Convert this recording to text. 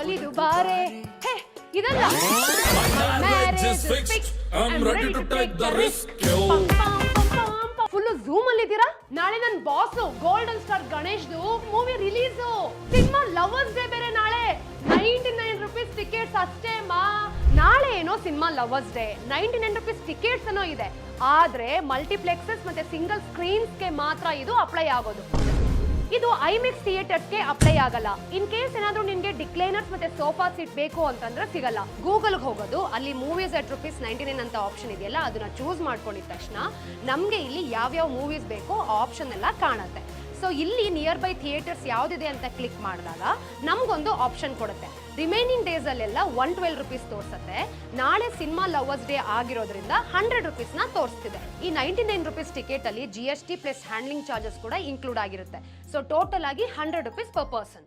ಒಲಿದು ಬಾರೆ ಹೇ ಇದಲ್ಲ ಫುಲ್ ಝೂಮ್ ಅಲ್ಲಿ ಇದ್ದೀರಾ. ನಾಳೆ ನನ್ನ ಬಾಸ್ ಗೋಲ್ಡನ್ ಸ್ಟಾರ್ ಗಣೇಶ್ದು movie release. Cinema lovers day ಬೇರೆ ನಾಳೆ. 99 ರೂಪೀಸ್ ಟಿಕೆಟ್ಸ್ ಅಷ್ಟೇ ಮಾ. ನಾಳೆ ಏನೋ cinema lovers day, 99 rupees tickets ಅನ್ನೋ ಇದೆ. ಆದ್ರೆ ಮಲ್ಟಿಪ್ಲೆಕ್ಸಸ್ ಮತ್ತೆ ಸಿಂಗಲ್ ಸ್ಕ್ರೀನ್ಸ್ಗೆ ಮಾತ್ರ ಇದು ಅಪ್ಲೈ ಆಗೋದು. ಇದು ಐಮೆಕ್ಸ್ ಥಿಯೇಟರ್ಸ್ಗೆ ಅಪ್ಲೈ ಆಗಲ್ಲ. ಇನ್ ಕೇಸ್ ಏನಾದ್ರೂ ನಿನ್ಗೆ ಡಿಕ್ಲೈನರ್ಸ್ ಮತ್ತೆ ಸೋಫಾ ಸೀಟ್ ಬೇಕು ಅಂತಂದ್ರೆ ಸಿಗಲ್ಲ. ಗೂಗಲ್ಗೆ ಹೋಗೋದು, ಅಲ್ಲಿ ಮೂವೀಸ್ ಅಟ್ ₹99 ಅಂತ ಆಪ್ಷನ್ ಇದೆಯಲ್ಲ, ಅದನ್ನ ಚೂಸ್ ಮಾಡ್ಕೊಂಡಿದ ತಕ್ಷಣ ನಮ್ಗೆ ಇಲ್ಲಿ ಯಾವ್ಯಾವ ಮೂವೀಸ್ ಬೇಕೋ ಆ ಆಪ್ಷನ್ ಎಲ್ಲ ಕಾಣುತ್ತೆ. ಸೊ ಇಲ್ಲಿ ನಿಯರ್ ಬೈ ಥಿಯೇಟರ್ಸ್ ಯಾವ್ದಿದೆ ಅಂತ ಕ್ಲಿಕ್ ಮಾಡಿದಾಗ ನಮ್ಗೊಂದು ಆಪ್ಷನ್ ಕೊಡುತ್ತೆ. ರಿಮೈನಿಂಗ್ ಡೇಸ್ ಅಲ್ಲೆಲ್ಲ 112 ರೂಪೀಸ್ ತೋರಿಸುತ್ತೆ. ನಾಳೆ ಸಿನಿಮಾ ಲವರ್ಸ್ ಡೇ ಆಗಿರೋದ್ರಿಂದ 100 ರೂಪೀಸ್ನ ತೋರಿಸ್ತಿದೆ. ಈ 99 ರೂಪೀಸ್ ಟಿಕೆಟ್ ಅಲ್ಲಿ GST ಪ್ಲಸ್ ಹ್ಯಾಂಡ್ಲಿಂಗ್ ಚಾರ್ಜಸ್ ಕೂಡ ಇನ್ಕ್ಲೂಡ್ ಆಗಿರುತ್ತೆ. ಸೊ ಟೋಟಲ್ ಆಗಿ 100 ರೂಪೀಸ್ ಪರ್ ಪರ್ಸನ್.